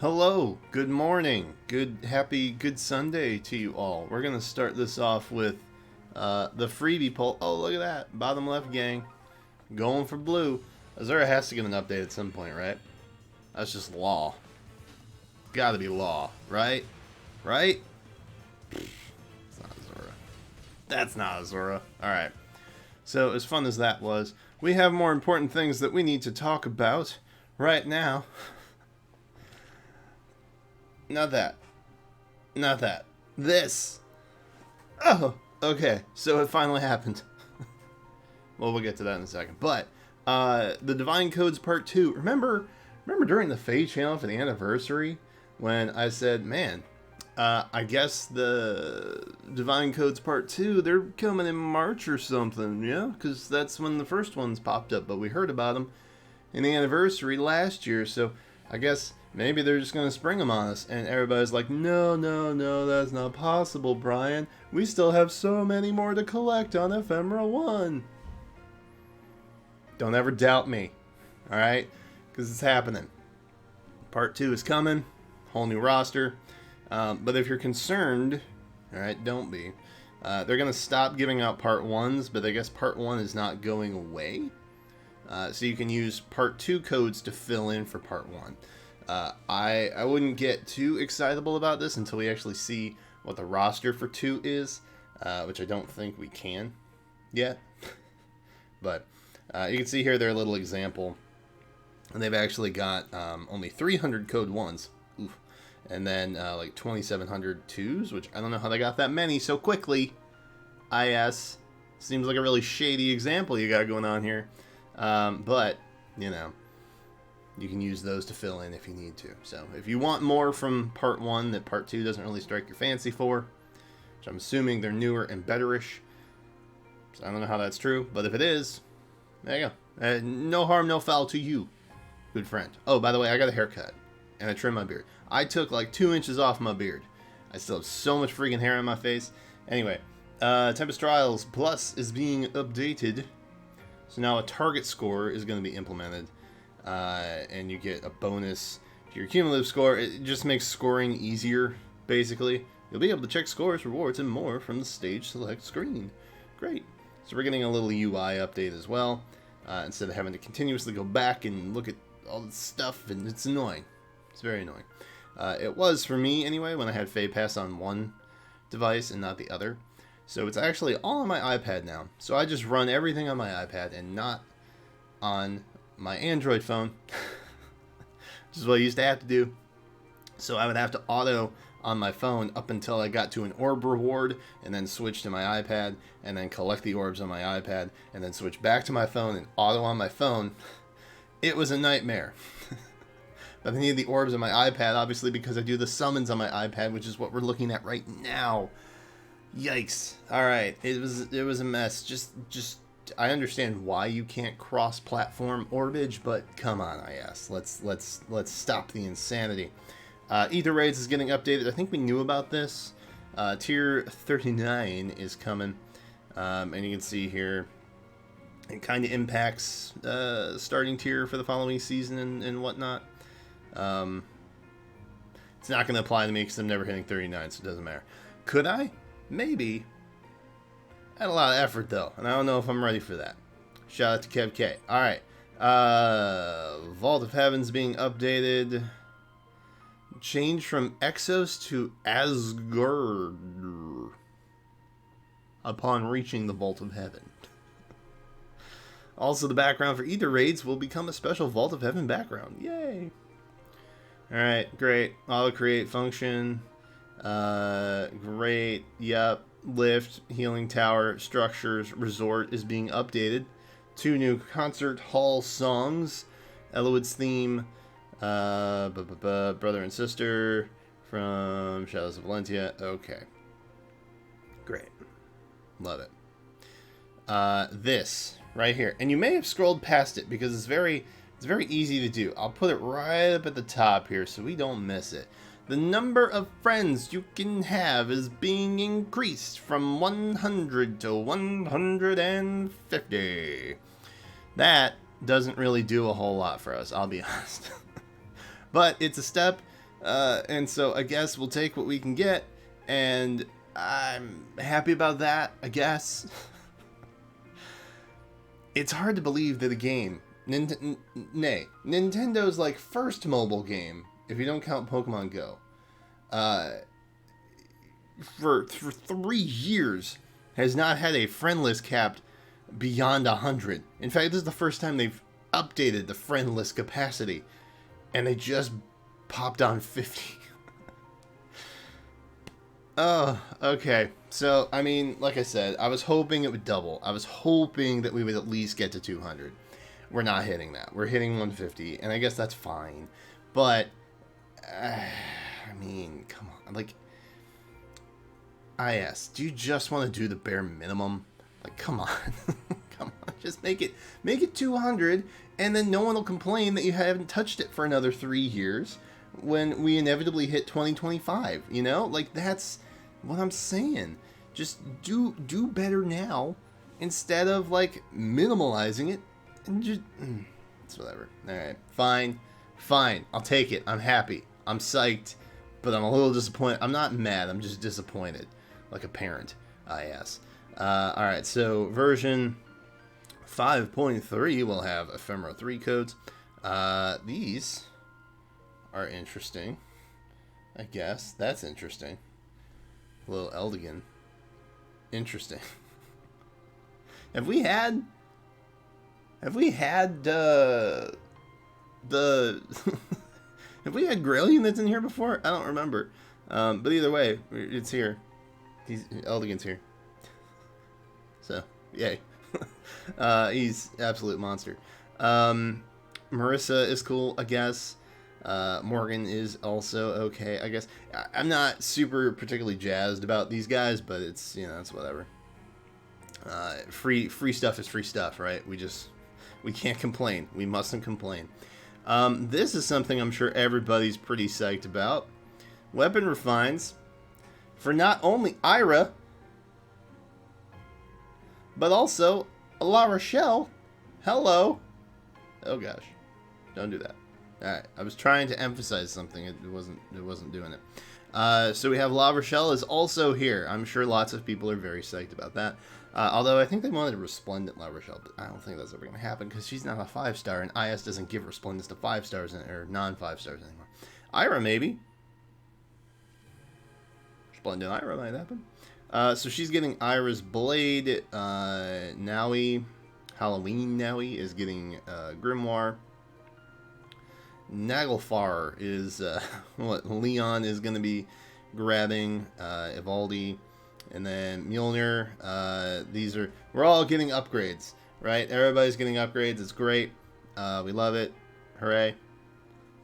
Hello, good morning, good Sunday to you all. We're gonna start this off with the freebie poll. Oh, look at that, bottom left gang, going for blue. Azura has to get an update at some point, right? That's just law. Gotta be law, right? Right? It's not Azura. That's not Azura. Alright. So, as fun as that was, we have more important things that we need to talk about right now. Not that. Not that. This. Oh, okay. So it finally happened. Well, we'll get to that in a second. But, the Divine Codes Part 2. Remember during the FEH channel for the anniversary when I said, man, I guess the Divine Codes Part 2, they're coming in March or something, yeah? Because that's when the first ones popped up, but we heard about them in the anniversary last year, so I guess maybe they're just going to spring them on us. And everybody's like, no, that's not possible, Brian. We still have so many more to collect on Ephemera 1. Don't ever doubt me, alright? Because it's happening. Part 2 is coming. Whole new roster. But if you're concerned, alright, don't be. They're going to stop giving out Part 1s, but I guess Part 1 is not going away. So you can use Part 2 codes to fill in for Part 1. I wouldn't get too excitable about this until we actually see what the roster for 2 is, which I don't think we can yet. But you can see here their little example. And they've actually got only 300 code 1s. Oof. And then like 2,700 2s, which I don't know how they got that many so quickly. IS. Seems like a really shady example you got going on here. But, you know, you can use those to fill in if you need to. So, if you want more from Part 1 that Part 2 doesn't really strike your fancy for, which I'm assuming they're newer and betterish, so I don't know how that's true, but if it is, there you go. No harm, no foul to you, good friend. Oh, by the way, I got a haircut, and I trimmed my beard. I took like 2 inches off my beard. I still have so much freaking hair on my face. Anyway, Tempest Trials Plus is being updated. So now a target score is going to be implemented, and you get a bonus to your cumulative score. It just makes scoring easier, basically. You'll be able to check scores, rewards, and more from the stage select screen. Great. So we're getting a little UI update as well, instead of having to continuously go back and look at all this stuff, and it's annoying. It's very annoying. It was for me, anyway, when I had FEH Pass on one device and not the other. So it's actually all on my iPad now. So I just run everything on my iPad and not on my Android phone, which is what I used to have to do. So I would have to auto on my phone up until I got to an orb reward, and then switch to my iPad, and then collect the orbs on my iPad, and then switch back to my phone and auto on my phone. It was a nightmare. But I needed the orbs on my iPad, obviously, because I do the summons on my iPad, which is what we're looking at right now. Yikes. Alright, it was a mess. Just I understand why you can't cross-platform orbage, but come on, IS. Let's stop the insanity. Ether Raids is getting updated. I think we knew about this. Tier 39 is coming. And you can see here it kind of impacts starting tier for the following season and whatnot. It's not going to apply to me because I'm never hitting 39, so it doesn't matter. Could I? Maybe. Had a lot of effort though, and I don't know if I'm ready for that. Shout out to Kev K. Alright. Vault of Heaven's being updated. Change from Exos to Asgard upon reaching the Vault of Heaven. Also, the background for Ether Raids will become a special Vault of Heaven background. Yay! Alright, great. Auto create function. Great. Yep. Lift, healing tower, structures, resort is being updated. 2 new concert hall songs. Eloid's theme. Brother and sister from Shadows of Valentia. Okay. Great. Love it. This right here. And you may have scrolled past it because it's very easy to do. I'll put it right up at the top here so we don't miss it. The number of friends you can have is being increased from 100 to 150. That doesn't really do a whole lot for us, I'll be honest. But it's a step And so I guess we'll take what we can get, and I'm happy about that, I guess. It's hard to believe that a game, Nintendo's like first mobile game, if you don't count Pokemon Go, for 3 years has not had a friend list capped beyond 100. In fact, this is the first time they've updated the friend list capacity, and they just popped on 50. Oh, okay. So, I mean, like I said, I was hoping it would double. I was hoping that we would at least get to 200. We're not hitting that. We're hitting 150, and I guess that's fine. But, I mean, come on. Like, IS, do you just want to do the bare minimum? Like, come on. Come on. Just make it 200, and then no one will complain that you haven't touched it for another 3 years when we inevitably hit 2025, you know? Like, that's what I'm saying. Just do better now instead of, like, minimalizing it and just... it's whatever. Alright, fine. I'll take it. I'm happy. I'm psyched, but I'm a little disappointed. I'm not mad. I'm just disappointed. Like a parent, IS. Alright, so version 5.3 will have Ephemera 3 codes. These are interesting. I guess. That's interesting. A little Eldigan. Interesting. Have we had have we had Grailian that's in here before? I don't remember. But either way, it's here. Eldigan's here. So, yay. He's absolute monster. Marissa is cool, I guess. Morgan is also okay, I guess. I'm not super particularly jazzed about these guys, but it's, you know, it's whatever. Free stuff is free stuff, right? We can't complain. We mustn't complain. This is something I'm sure everybody's pretty psyched about. Weapon refines for not only Ira, but also La Rochelle. Hello. Oh gosh, don't do that. All right, I was trying to emphasize something. It wasn't doing it. So we have La Rochelle is also here. I'm sure lots of people are very psyched about that. Although I think they wanted a Resplendent La Rochelle, but I don't think that's ever going to happen because she's not a 5-star, and IS doesn't give Resplendence to 5 stars or non-5 stars anymore. Ira maybe. Resplendent Ira might happen. So she's getting Ira's Blade. Naui, Halloween Naui is getting Grimoire. Naglfar is what Leon is going to be grabbing. Evaldi, and then Mjolnir. We're all getting upgrades, right? Everybody's getting upgrades. It's great. We love it. Hooray!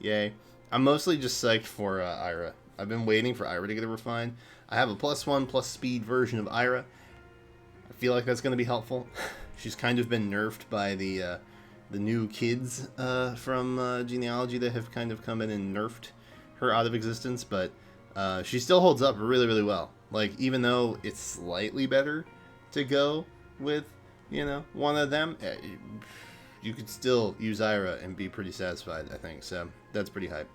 Yay! I'm mostly just psyched for Ira. I've been waiting for Ira to get a refine. I have a +1 + speed version of Ira. I feel like that's going to be helpful. She's kind of been nerfed by the new kids from Genealogy that have kind of come in and nerfed her out of existence, but she still holds up really, really well. Like, even though it's slightly better to go with, you know, one of them, you could still use Ira and be pretty satisfied, I think. So that's pretty hype.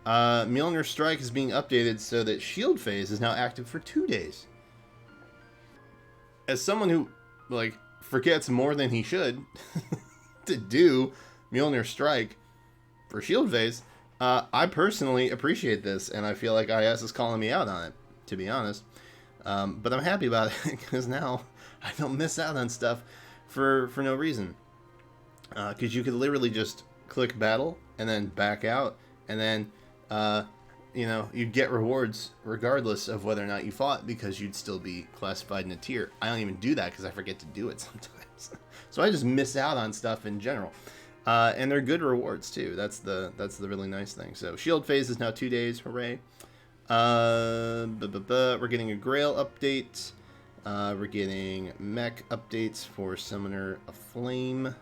Mjolnir Strike is being updated so that Shield Phase is now active for 2 days. As someone who, like, forgets more than he should to do Mjolnir Strike for Shield Phase, I personally appreciate this, and I feel like IS is calling me out on it, to be honest. But I'm happy about it, because now I don't miss out on stuff for no reason. Because you could literally just click battle, and then back out, and then, you know, you'd get rewards regardless of whether or not you fought, because you'd still be classified in a tier. I don't even do that, because I forget to do it sometimes. So I just miss out on stuff in general. And they're good rewards, too. That's the really nice thing. So Shield Phase is now 2 days. Hooray. We're getting a Grail update. We're getting mech updates for Summoner of Flame.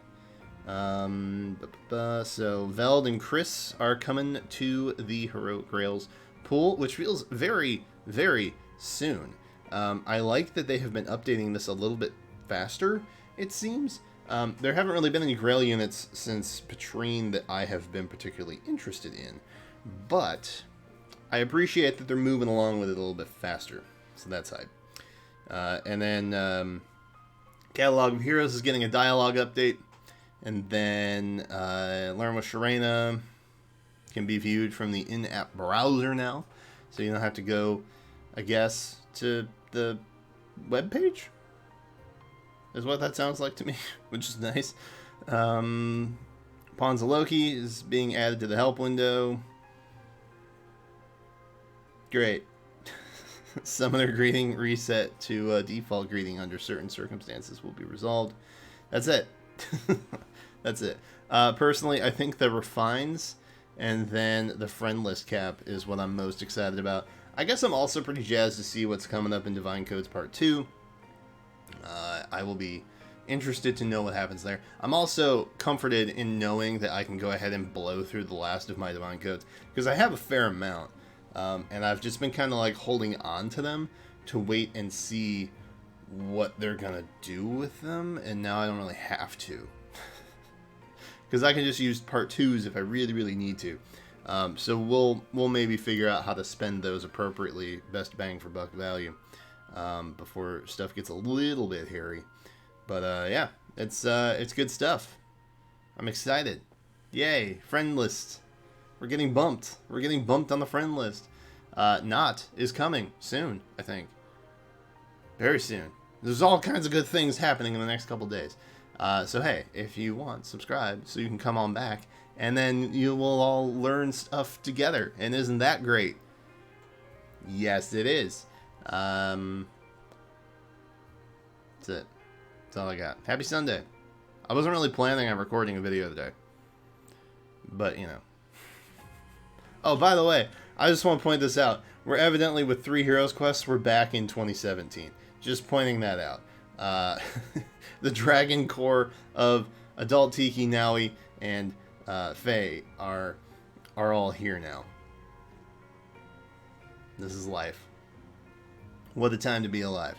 So Veld and Chris are coming to the Heroic Grails pool, which feels very, very soon. I like that they have been updating this a little bit faster, it seems. There haven't really been any Grail units since Patrine that I have been particularly interested in, but I appreciate that they're moving along with it a little bit faster. So that's hype. And then Catalog of Heroes is getting a dialogue update. And then Learn with Sharena can be viewed from the in-app browser now. So you don't have to go, I guess, to the webpage? Is what that sounds like to me, which is nice. Pawns of Loki is being added to the help window. Great. Summoner greeting reset to default greeting under certain circumstances will be resolved. That's it. That's it. Personally, I think the refines and then the friend list cap is what I'm most excited about. I guess I'm also pretty jazzed to see what's coming up in Divine Codes Part 2. I will be interested to know what happens there. I'm also comforted in knowing that I can go ahead and blow through the last of my Divine Codes, because I have a fair amount. And I've just been kind of like holding on to them to wait and see what they're going to do with them. And now I don't really have to. Because I can just use part 2s if I really, really need to. So we'll maybe figure out how to spend those appropriately, best bang for buck value, before stuff gets a little bit hairy. But yeah, it's good stuff. I'm excited. Yay, friend list. We're getting bumped. We're getting bumped on the friend list. Not is coming soon, I think. Very soon. There's all kinds of good things happening in the next couple days. So hey, if you want, subscribe so you can come on back. And then you will all learn stuff together. And isn't that great? Yes, it is. That's it. That's all I got. Happy Sunday. I wasn't really planning on recording a video today. But, you know. Oh, by the way, I just want to point this out. We're evidently, with 3 Heroes quests, we're back in 2017. Just pointing that out. The Dragon Core of Adult Tiki, Naui, and Faye are all here now. This is life. What a time to be alive.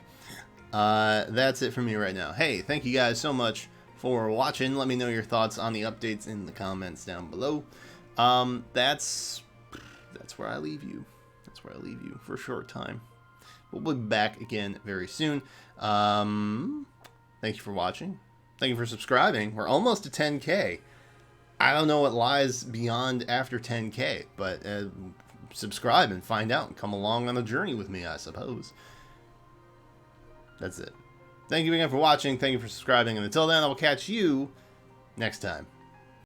That's it for me right now. Hey, thank you guys so much for watching. Let me know your thoughts on the updates in the comments down below. That's where I leave you. That's where I leave you for a short time. We'll be back again very soon. Thank you for watching. Thank you for subscribing. We're almost to 10K. I don't know what lies beyond after 10K, but subscribe and find out and come along on the journey with me, I suppose. That's it. Thank you again for watching. Thank you for subscribing. And until then, I will catch you next time.